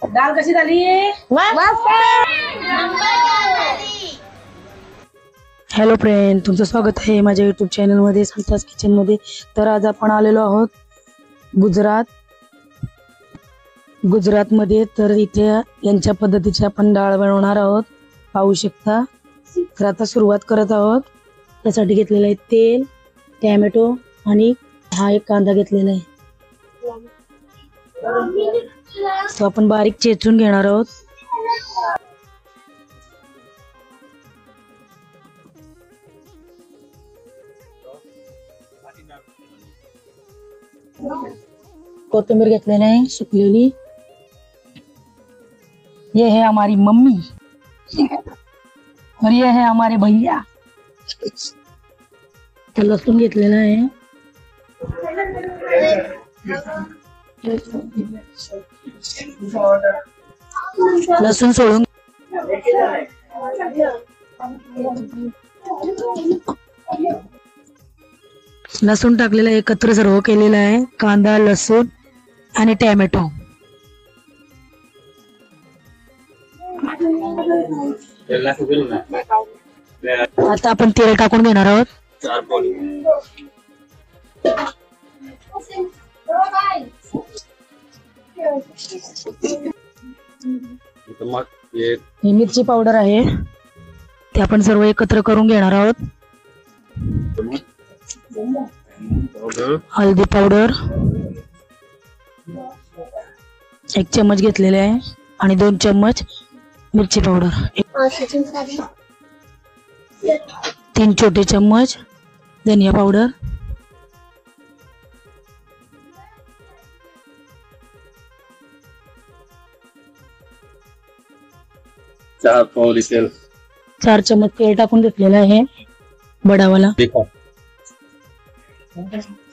दाल कशी झाली? Hello friend, तुमचं स्वागत आहे माझ्या यूट्यूब चॅनल मध्ये, संतास किचन मध्ये. तर आज आपण आलेलो आहोत गुजरात मध्ये. तर इथे यांच्या पद्धतीची आपण डाळ बनवणार आहोत, पाहू शकता. तर आता सुरुवात करत आहोत. त्यासाठी घेतलेलं आहे तेल, टोमॅटो आणि हा एक कांदा घेतलेला आहे. तो आपण बारीक चेचून घेणार आहोत. कोथिंबीर घेतलेली आहे सुकलेली. ये है हमारी मम्मी और ये है हमारे भैया. तर लसूण घेतलेला आहे. लसूण सोडून लसूण टाकलेला, एकत्र सर्व केलेला आहे. कांदा, लसूण आणि टोमॅटो. आता आपण तेल टाकून घेणार आहोत. ही मिरची पावडर आहे, ते आपण सर्व एकत्र करून घेणार आहोत. हळदी पावडर 1 चम्मच घेतलेले आहे आणि 2 चम्मच मिरची पावडर, 3 छोटे चम्मच धनिया पावडर, 4 चम्मच तेल टाकून घेतलेलं आहे बडावाला.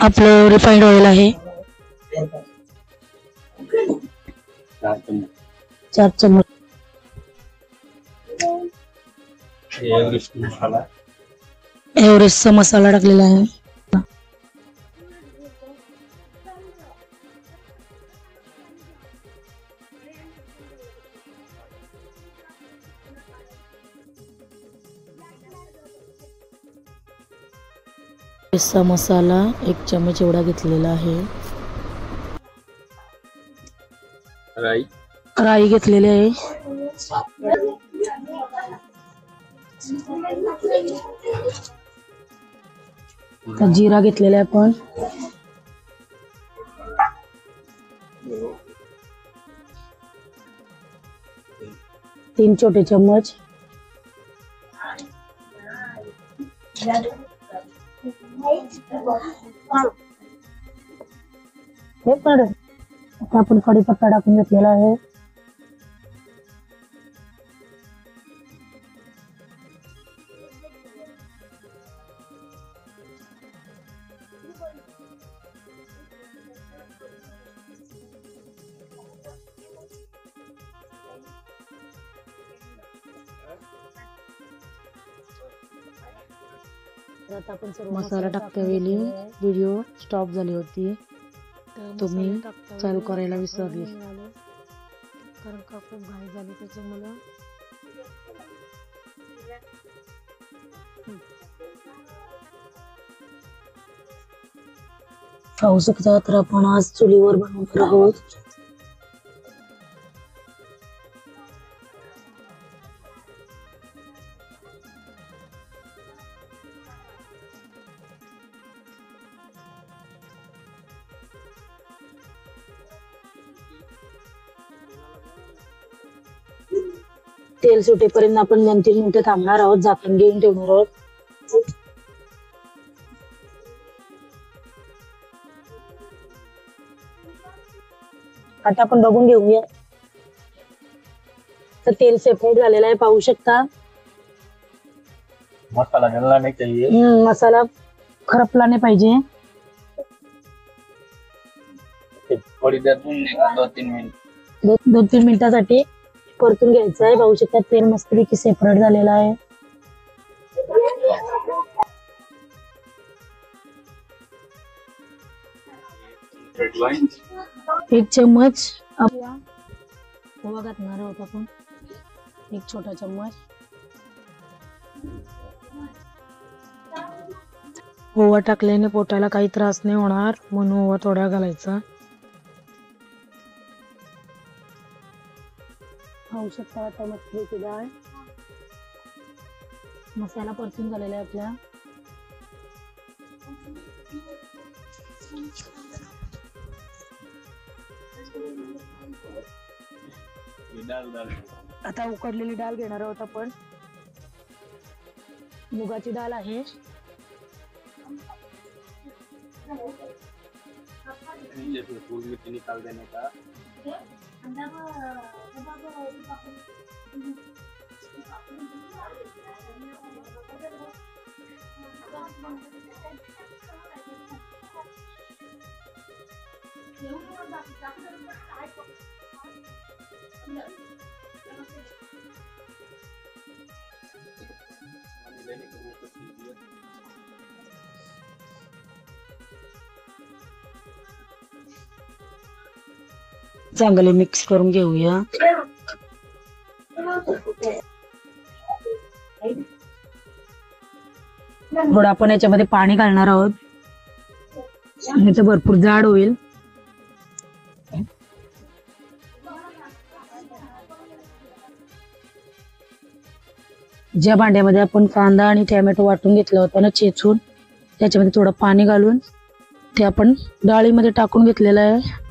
आपलं रिफाइंड ऑइल आहे 4 चम्मच. एव्हरेस्टचा मसाला टाकलेला आहे. एव्हरेस्टचा मसाला 1 चम्मच एवढा घेतलेला आहे. राई घेतलेली आहे. जिरा घेतलेला आहे आपण. तीन छोटे चम्मच. आता आपण कढीपत्ता टाकून घेतलेला आहे. मसाला टाकतेवेळी व्हिडिओ स्टॉप झाली होती, तुम्ही चालू करायला विसरले कारण का खूप घाई झाली त्याच्यामुळे. पाहू शकता, तर आपण आज चुलीवर बनवणार आहोत. तेल सुटेपर्यंत आपण 2-3 मिनिटं थांबणार आहोत. झाकण घेऊन ठेवणार आहोत. आता आपण बघून घेऊया. तर तेल सेपरेट झालेला आहे, पाहू शकता. मसाला जलना नहीं चाहिए. मसाला खरपला नाही पाहिजे. थोड़ी देर 2-3 मिनिट 2-3 मिनिटांसाठी परतून घ्यायचं आहे. पाहू शकता तेल मस्तपैकी सेपरेट झालेला आहे. 1 चम्मच ओवा घालणार आहोत आपण, 1 छोटा चम्मच. ओवा टाकल्याने पोटाला काही त्रास नाही होणार म्हणून ओवा थोडा घालायचा. पाहू शकता आता मटकीची डाळ. मसाला परतून झालेला आहे आपला. आता उकडलेली डाळ घेणार आहोत आपण. मुगाची डाळ आहे. निकाल देने का. चांगले मिक्स करून घेऊया. थोडं आपण याच्यामध्ये पाणी घालणार आहोत, नाही तर भरपूर जाड होईल. ज्या भांड्यामध्ये आपण कांदा आणि टोमॅटो वाटून घेतलं होतं ना चेचून, त्याच्यामध्ये थोडं पाणी घालून ते आपण डाळीमध्ये टाकून घेतलेलं आहे.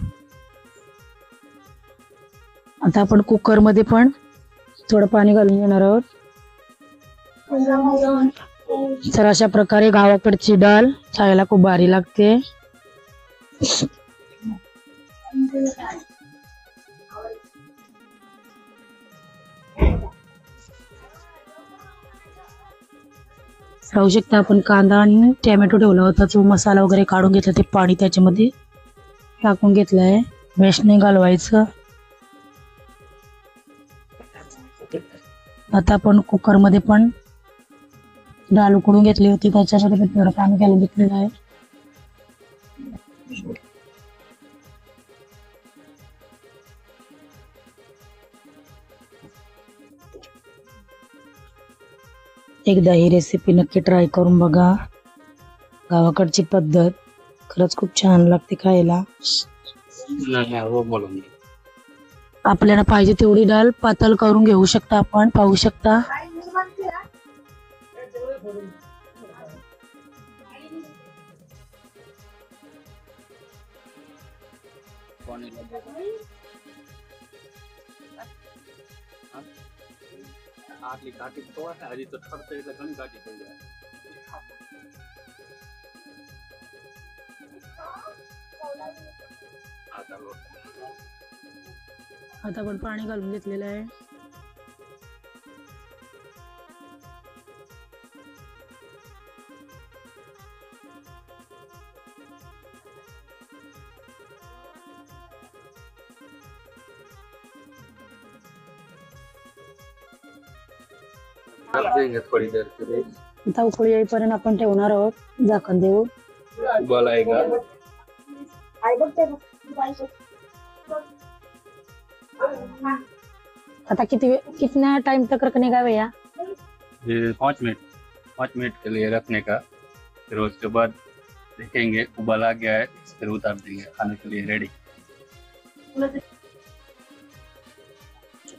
आता आपण कुकर मध्ये पण थोडं पाणी घालून घेणार आहोत. तर अशा प्रकारे गावाकडची डाळ खायला खूप भारी लागते. पाहू शकता आपण कांदा आणि टोमॅटो ठेवला होता, जो मसाला वगैरे काढून घेतला ते पाणी त्याच्यामध्ये टाकून घेतलंय. मॅश नाही घालवायचं. आता आपण कुकर मध्ये पण डाळ उकडून घेतली होती, त्याच्यामध्ये पण थोडं पाणी घालून घेतलेलं आहे. एकदा ही रेसिपी नक्की ट्राय करून बघा. गावाकडची पद्धत खरंच खूप छान लागते खायला. आपल्याला पाहिजे तेवढी डाळ पातळ करून घेऊ शकता आपण. पाहू शकता आटली घाटी तो आहे, हजी तो ठरते घणी घाटी થઈ જાય. आता आपण पाणी घालून घेतलेलं आहे. थोड़ी देर के लिए आता उकळी येईपर्यंत आपण ठेवणार आहोत झाकण देऊन. उबलाएगा. आता कितना टाइम तक रखने का भैया? 5 मिनट के लिए रखने का. फिर उसके बाद देखेंगे उबाल आ गया है, फिर उतार देंगे. खाने के लिए रेडी.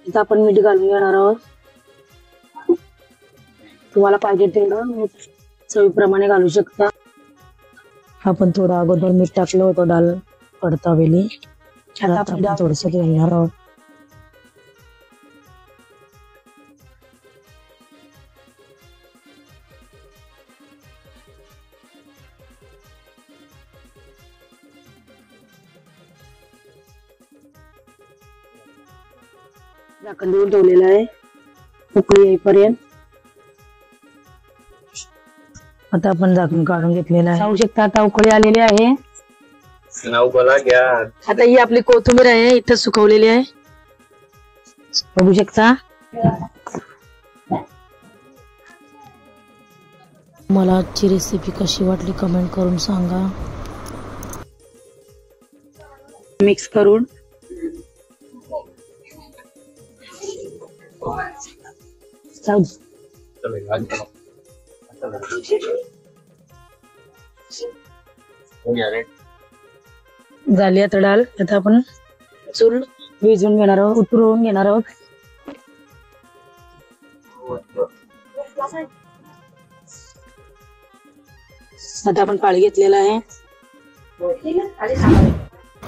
आता आपण मीठ घालून घेणार आहोत. तुम्हाला पाहिजे तेवढं मीठ चवीप्रमाणे घालू शकता. आपण थोडं अगोदर मीठ टाकलं होतं डाळ परतावेली. आता आपण थोडस घालणार आहोत. झाकण देऊन ठेवलेलं आहे उकळी येईपर्यंत. आता आपण झाकण काढून घेतलेलं आहे. पाहू शकता आता उकळी आलेली आहे. उबाला गया. आता ही आपली कोथिंबीर आहे इथं सुकवलेली आहे, बघू शकता. मला आजची रेसिपी कशी वाटली कमेंट करून सांगा. मिक्स करून जाऊ दे. चलेगा आज चलो हो गया रेट झाली आता डाळ. आता आपण चूल विजून घेणार आहोत, उतरवून घेणार आहोत. आता आपण पाळी घेतलेला आहे.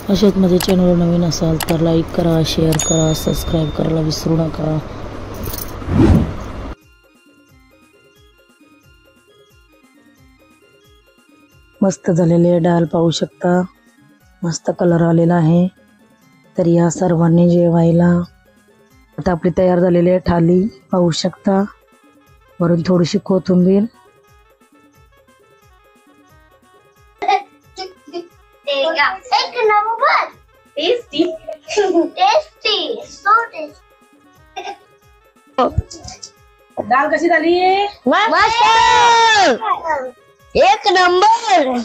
अशाच माझ्या चॅनलवर नवीन असाल तर लाईक करा, शेअर करा, सबस्क्राईब करायला विसरू नका. मस्त झालेले डाळ पाहू शकता, मस्त कलर आलेला आहे. तर या सर्वांनी जेवायला. आता आपली तयार झालेली आहे थाली पाहू शकता. वरून थोडीशी कोथिंबीर. एक number tasty tasty so tasty. डाळ कशी झाली? मस्त एक नंबर.